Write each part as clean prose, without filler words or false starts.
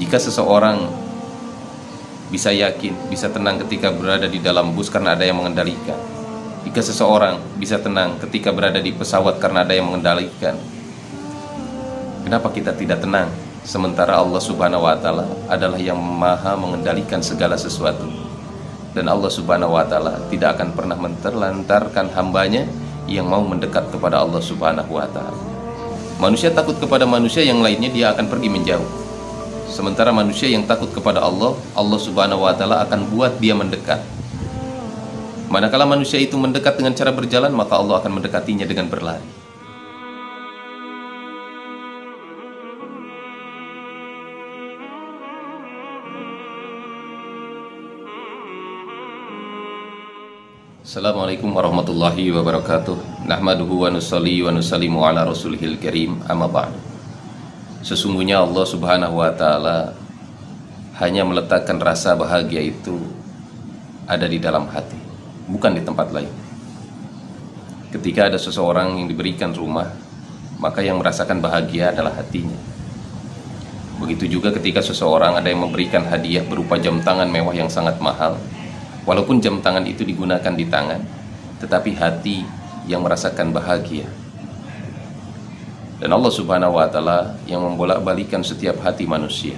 Jika seseorang bisa yakin, bisa tenang ketika berada di dalam bus karena ada yang mengendalikan. Jika seseorang bisa tenang ketika berada di pesawat karena ada yang mengendalikan, kenapa kita tidak tenang? Sementara Allah Subhanahu wa Ta'ala adalah yang maha mengendalikan segala sesuatu. Dan Allah Subhanahu wa Ta'ala tidak akan pernah menterlantarkan hambanya yang mau mendekat kepada Allah Subhanahu wa Ta'ala. Manusia takut kepada manusia, yang lainnya dia akan pergi menjauh. Sementara manusia yang takut kepada Allah, Allah Subhanahu wa Ta'ala akan buat dia mendekat. Manakala manusia itu mendekat dengan cara berjalan, maka Allah akan mendekatinya dengan berlari. Assalamualaikum warahmatullahi wabarakatuh. Nahmaduhu wa nusalli wa nusallimu ala rasulihil karim, amma ba'du. Sesungguhnya Allah Subhanahu wa Ta'ala hanya meletakkan rasa bahagia itu ada di dalam hati, bukan di tempat lain. Ketika ada seseorang yang diberikan rumah, maka yang merasakan bahagia adalah hatinya. Begitu juga ketika seseorang ada yang memberikan hadiah berupa jam tangan mewah yang sangat mahal. Walaupun jam tangan itu digunakan di tangan, tetapi hati yang merasakan bahagia. Dan Allah Subhanahu wa Ta'ala yang membolak-balikan setiap hati manusia.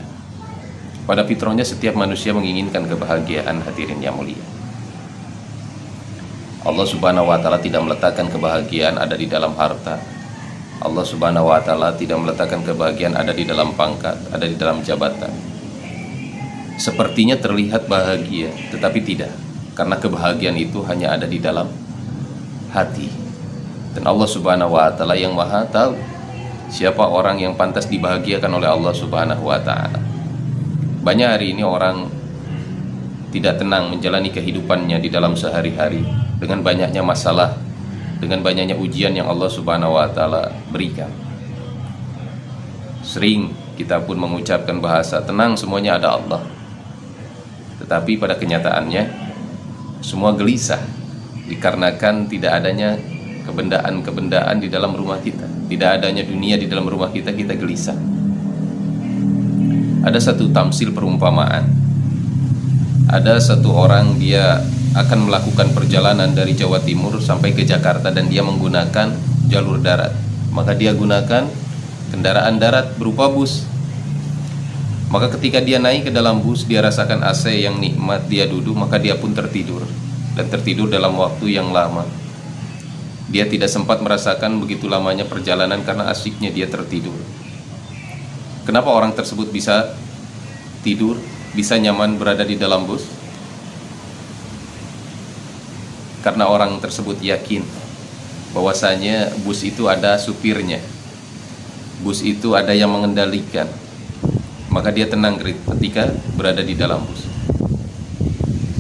Pada fitrahnya setiap manusia menginginkan kebahagiaan, hadirin yang mulia. Allah Subhanahu wa Ta'ala tidak meletakkan kebahagiaan ada di dalam harta. Allah Subhanahu wa Ta'ala tidak meletakkan kebahagiaan ada di dalam pangkat, ada di dalam jabatan. Sepertinya terlihat bahagia, tetapi tidak, karena kebahagiaan itu hanya ada di dalam hati. Dan Allah Subhanahu wa Ta'ala yang maha tahu siapa orang yang pantas dibahagiakan oleh Allah Subhanahu wa Ta'ala. Banyak hari ini orang tidak tenang menjalani kehidupannya di dalam sehari-hari, dengan banyaknya masalah, dengan banyaknya ujian yang Allah Subhanahu wa Ta'ala berikan. Sering kita pun mengucapkan bahasa tenang, semuanya ada Allah. Tetapi pada kenyataannya semua gelisah dikarenakan tidak adanya kebendaan-kebendaan di dalam rumah kita, tidak adanya dunia di dalam rumah kita, kita gelisah. Ada satu tamsil perumpamaan. Ada satu orang, dia akan melakukan perjalanan dari Jawa Timur sampai ke Jakarta dan dia menggunakan jalur darat. Maka dia gunakan kendaraan darat berupa bus. Maka ketika dia naik ke dalam bus, dia rasakan AC yang nikmat, dia duduk, maka dia pun tertidur. Dan tertidur dalam waktu yang lama. Dia tidak sempat merasakan begitu lamanya perjalanan karena asyiknya dia tertidur. Kenapa orang tersebut bisa tidur, bisa nyaman berada di dalam bus? Karena orang tersebut yakin bahwasanya bus itu ada supirnya, bus itu ada yang mengendalikan. Maka dia tenang ketika berada di dalam bus.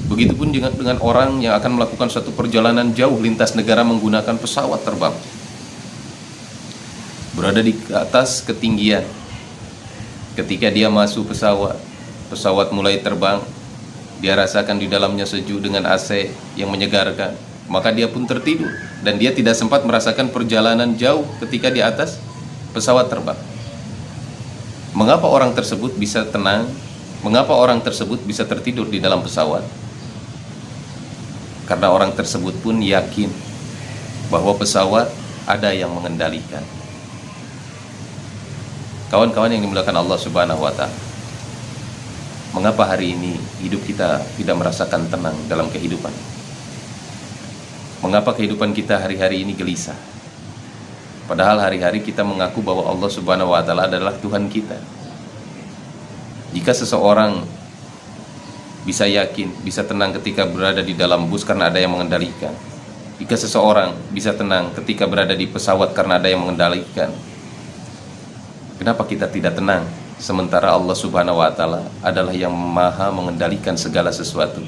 Begitupun dengan orang yang akan melakukan suatu perjalanan jauh lintas negara menggunakan pesawat terbang. Berada di atas ketinggian. Ketika dia masuk pesawat mulai terbang, dia rasakan di dalamnya sejuk dengan AC yang menyegarkan. Maka dia pun tertidur dan dia tidak sempat merasakan perjalanan jauh ketika di atas pesawat terbang. Mengapa orang tersebut bisa tenang? Mengapa orang tersebut bisa tertidur di dalam pesawat? Karena orang tersebut pun yakin bahwa pesawat ada yang mengendalikan. Kawan-kawan yang dimuliakan Allah Subhanahu wa Ta'ala, mengapa hari ini hidup kita tidak merasakan tenang dalam kehidupan? Mengapa kehidupan kita hari-hari ini gelisah? Padahal hari-hari kita mengaku bahwa Allah Subhanahu wa Ta'ala adalah Tuhan kita. Jika seseorang bisa yakin, bisa tenang ketika berada di dalam bus karena ada yang mengendalikan. Jika seseorang bisa tenang ketika berada di pesawat karena ada yang mengendalikan, kenapa kita tidak tenang? Sementara Allah Subhanahu wa Ta'ala adalah yang maha mengendalikan segala sesuatu.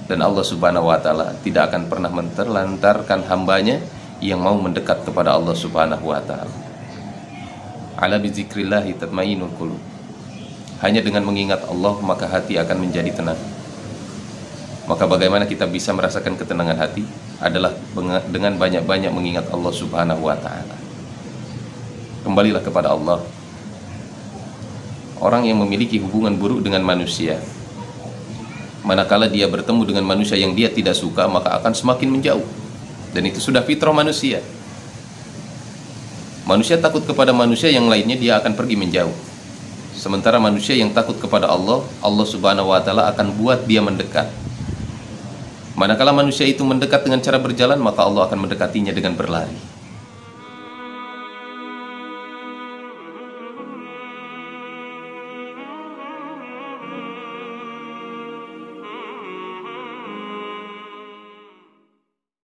Dan Allah Subhanahu wa Ta'ala tidak akan pernah menterlantarkan hambanya yang mau mendekat kepada Allah Subhanahu wa Ta'ala. Ala bizikrillahi tatmainul qulub. Hanya dengan mengingat Allah maka hati akan menjadi tenang. Maka bagaimana kita bisa merasakan ketenangan hati? Adalah dengan banyak-banyak mengingat Allah Subhanahu wa Ta'ala. Kembalilah kepada Allah. orang yang memiliki hubungan buruk dengan manusia, manakala dia bertemu dengan manusia yang dia tidak suka, maka akan semakin menjauh. Dan itu sudah fitrah manusia. Manusia takut kepada manusia yang lainnya, dia akan pergi menjauh. Sementara manusia yang takut kepada Allah, Allah Subhanahu wa Ta'ala akan buat dia mendekat. Manakala manusia itu mendekat dengan cara berjalan, maka Allah akan mendekatinya dengan berlari.